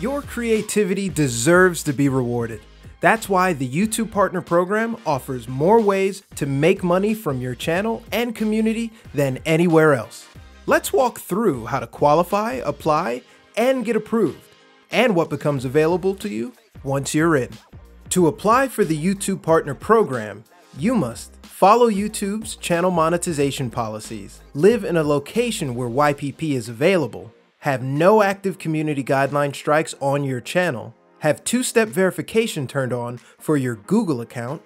Your creativity deserves to be rewarded. That's why the YouTube Partner Program offers more ways to make money from your channel and community than anywhere else. Let's walk through how to qualify, apply, and get approved, and what becomes available to you once you're in. To apply for the YouTube Partner Program, you must follow YouTube's channel monetization policies, live in a location where YPP is available, have no active community guideline strikes on your channel, have two-step verification turned on for your Google account,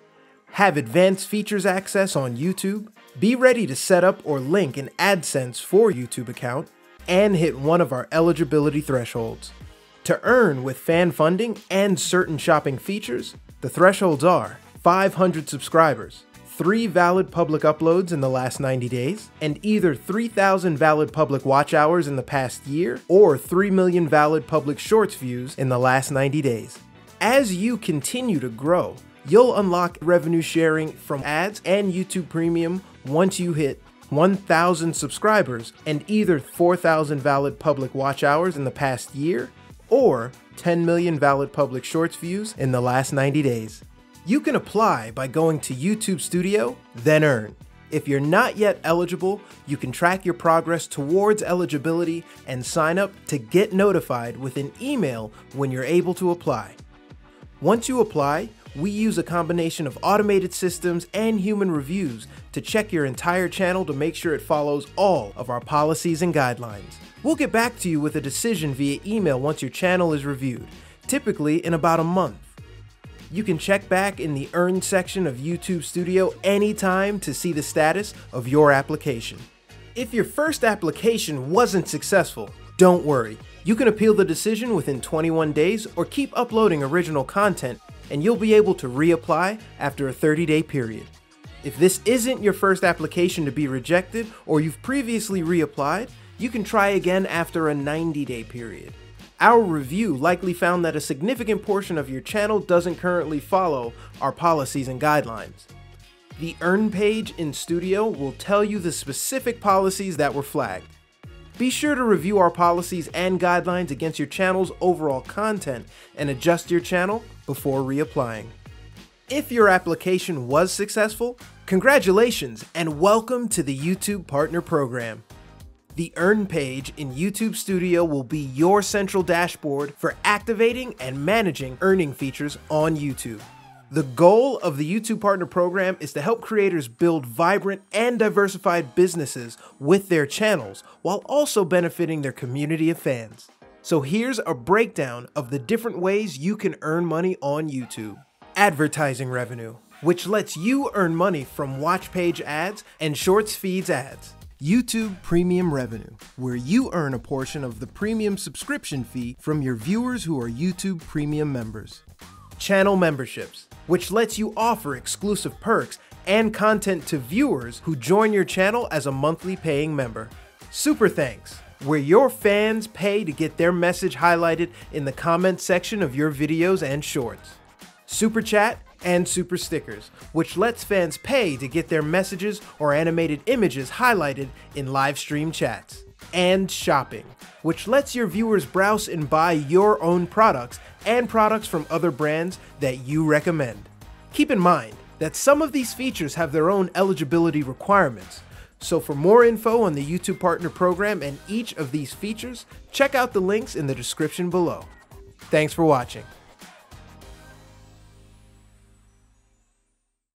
have advanced features access on YouTube, be ready to set up or link an AdSense for YouTube account, and hit one of our eligibility thresholds. To earn with fan funding and certain shopping features, the thresholds are 500 subscribers, 3 valid public uploads in the last 90 days, and either 3,000 valid public watch hours in the past year or 3 million valid public shorts views in the last 90 days. As you continue to grow, you'll unlock revenue sharing from ads and YouTube Premium once you hit 1,000 subscribers and either 4,000 valid public watch hours in the past year or 10 million valid public shorts views in the last 90 days. You can apply by going to YouTube Studio, then earn. If you're not yet eligible, you can track your progress towards eligibility and sign up to get notified with an email when you're able to apply. Once you apply, we use a combination of automated systems and human reviews to check your entire channel to make sure it follows all of our policies and guidelines. We'll get back to you with a decision via email once your channel is reviewed, typically in about a month. You can check back in the Earn section of YouTube Studio anytime to see the status of your application. If your first application wasn't successful, don't worry. You can appeal the decision within 21 days or keep uploading original content and you'll be able to reapply after a 30-day period. If this isn't your first application to be rejected or you've previously reapplied, you can try again after a 90-day period. Our review likely found that a significant portion of your channel doesn't currently follow our policies and guidelines. The Earn page in Studio will tell you the specific policies that were flagged. Be sure to review our policies and guidelines against your channel's overall content and adjust your channel before reapplying. If your application was successful, congratulations and welcome to the YouTube Partner Program. The Earn page in YouTube Studio will be your central dashboard for activating and managing earning features on YouTube. The goal of the YouTube Partner Program is to help creators build vibrant and diversified businesses with their channels while also benefiting their community of fans. So here's a breakdown of the different ways you can earn money on YouTube. Advertising revenue, which lets you earn money from watch page ads and shorts feeds ads. YouTube Premium revenue, where you earn a portion of the premium subscription fee from your viewers who are YouTube Premium members. Channel memberships, which lets you offer exclusive perks and content to viewers who join your channel as a monthly paying member. Super Thanks, where your fans pay to get their message highlighted in the comment section of your videos and shorts. Super Chat and Super Stickers, which lets fans pay to get their messages or animated images highlighted in live stream chats. And Shopping, which lets your viewers browse and buy your own products and products from other brands that you recommend. Keep in mind that some of these features have their own eligibility requirements, so for more info on the YouTube Partner Program and each of these features, check out the links in the description below. Thanks for watching.